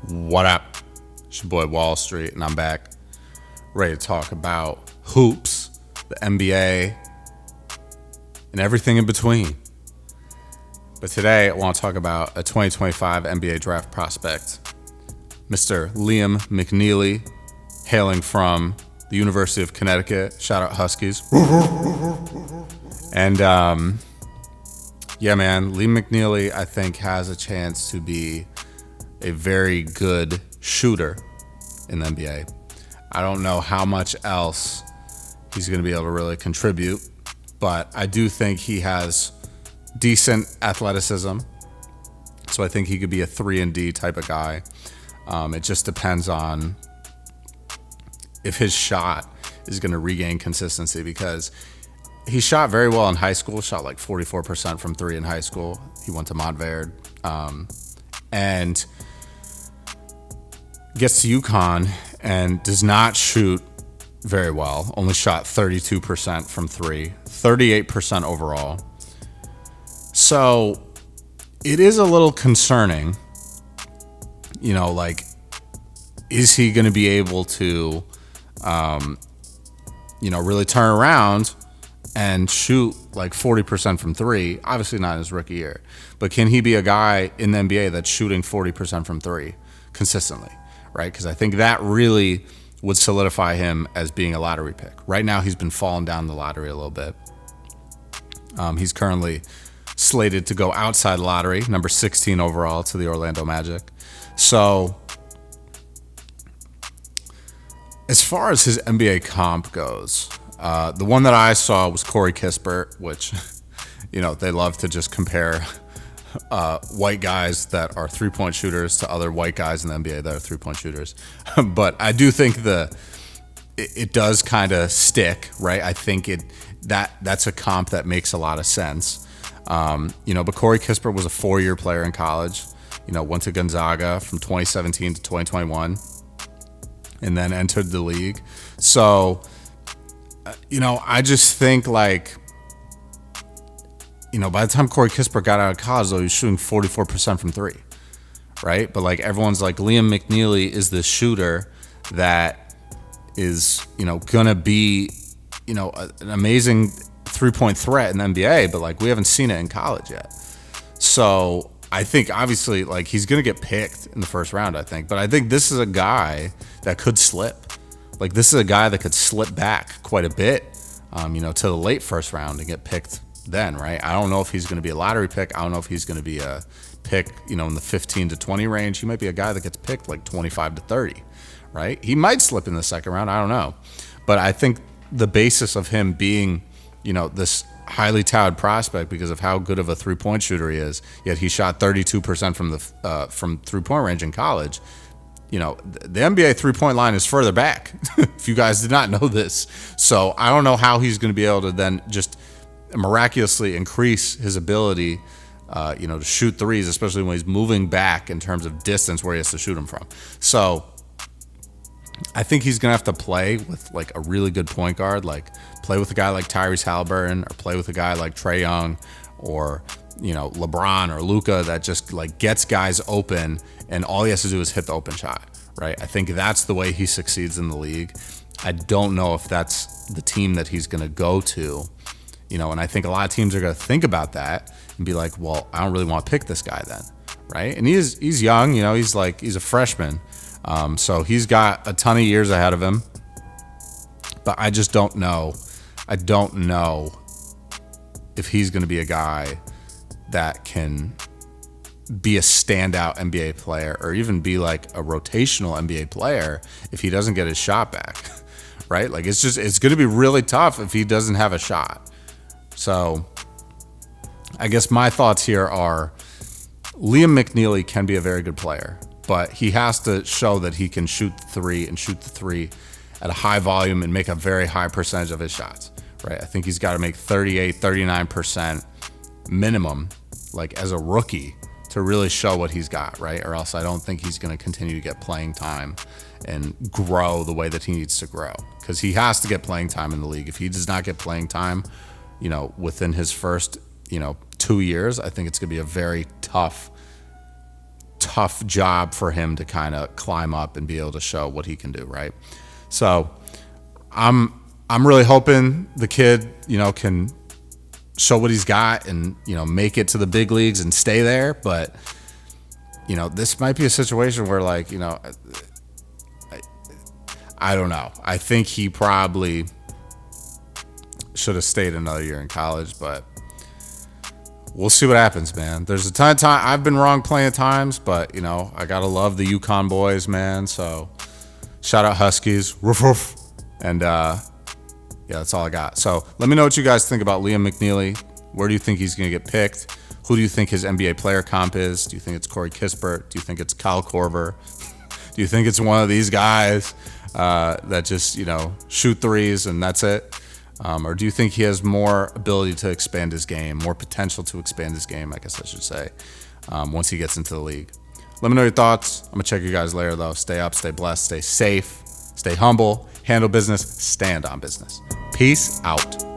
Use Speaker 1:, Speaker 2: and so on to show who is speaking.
Speaker 1: What up? It's your boy Wall Street, and I'm back ready to talk about hoops, the NBA, and everything in between. But today I want to talk about a 2025 NBA draft prospect, Mr. Liam McNeeley, hailing from the University of Connecticut. Shout out Huskies. And yeah, man, Liam McNeeley, I think, has a chance to be a very good shooter in the NBA. I don't know how much else he's going to be able to really contribute, but I do think he has decent athleticism. So I think he could be a 3-and-D type of guy. It just depends on if his shot is going to regain consistency, because he shot very well in high school, shot like 44% from three in high school. He went to Montverde, and gets to UConn and does not shoot very well. Only shot 32% from three, 38% overall. So it is a little concerning, like, is he going to be able to, really turn around and shoot like 40% from three? Obviously not in his rookie year, but can he be a guy in the NBA that's shooting 40% from three consistently, right? Because I think that really would solidify him as being a lottery pick. Right now, he's been falling down the lottery a little bit. He's currently slated to go outside the lottery, number 16 overall to the Orlando Magic. So as far as his NBA comp goes, the one that I saw was Corey Kispert, which, they love to just compare white guys that are three-point shooters to other white guys in the NBA that are three-point shooters. But I do think it does kind of stick, right? I think that's a comp that makes a lot of sense. But Corey Kispert was a 4-year player in college, went to Gonzaga from 2017 to 2021, and then entered the league. So, I just think, like, by the time Corey Kispert got out of college, though, he was shooting 44% from three, right? But, like, everyone's like, Liam McNeeley is the shooter that is, going to be, an amazing three-point threat in the NBA, but, like, we haven't seen it in college yet. So I think, obviously, like, he's going to get picked in the first round, I think. But I think this is a guy that could slip. Like, this is a guy that could slip back quite a bit, to the late first round and get picked then, right? I don't know if he's going to be a lottery pick. I don't know if he's going to be a pick, in the 15 to 20 range. He might be a guy that gets picked like 25 to 30, right? He might slip in the second round. I don't know. But I think the basis of him being, this highly touted prospect because of how good of a three-point shooter he is, yet he shot 32% from three-point range in college. The NBA three-point line is further back, if you guys did not know this. So I don't know how he's going to be able to then just miraculously increase his ability, to shoot threes, especially when he's moving back in terms of distance where he has to shoot them from. So I think he's going to have to play with, like, a really good point guard, like play with a guy like Tyrese Halliburton, or play with a guy like Trae Young, or, LeBron or Luka, that just, like, gets guys open and all he has to do is hit the open shot, right? I think that's the way he succeeds in the league. I don't know if that's the team that he's going to go to, and I think a lot of teams are going to think about that and be like, well, I don't really want to pick this guy then, right? And he's young, he's a freshman. So he's got a ton of years ahead of him, but I just don't know. I don't know if he's going to be a guy that can be a standout NBA player, or even be like a rotational NBA player if he doesn't get his shot back, right? Like, it's going to be really tough if he doesn't have a shot. So I guess my thoughts here are Liam McNeeley can be a very good player, but he has to show that he can shoot the three at a high volume and make a very high percentage of his shots, right? I think he's got to make 38, 39% minimum, like, as a rookie, to really show what he's got, right? Or else I don't think he's going to continue to get playing time and grow the way that he needs to grow, because he has to get playing time in the league. If he does not get playing time, within his first, 2 years, I think it's going to be a very tough tough job for him to kind of climb up and be able to show what he can do, right? So I'm really hoping the kid, can show what he's got and, make it to the big leagues and stay there. But, this might be a situation where, like, I don't know. I think he probably should have stayed another year in college, but we'll see what happens, man. There's a ton of time. I've been wrong plenty of times, but, I got to love the UConn boys, man. So shout out Huskies. Roof, roof. And, yeah, that's all I got. So let me know what you guys think about Liam McNeeley. Where do you think he's going to get picked? Who do you think his NBA player comp is? Do you think it's Corey Kispert? Do you think it's Kyle Korver? Do you think it's one of these guys that just, shoot threes and that's it? Or do you think he has more ability to expand his game, more potential to expand his game, I guess I should say, once he gets into the league? Let me know your thoughts. I'm going to check you guys later, though. Stay up, stay blessed, stay safe, stay humble, handle business, stand on business. Peace out.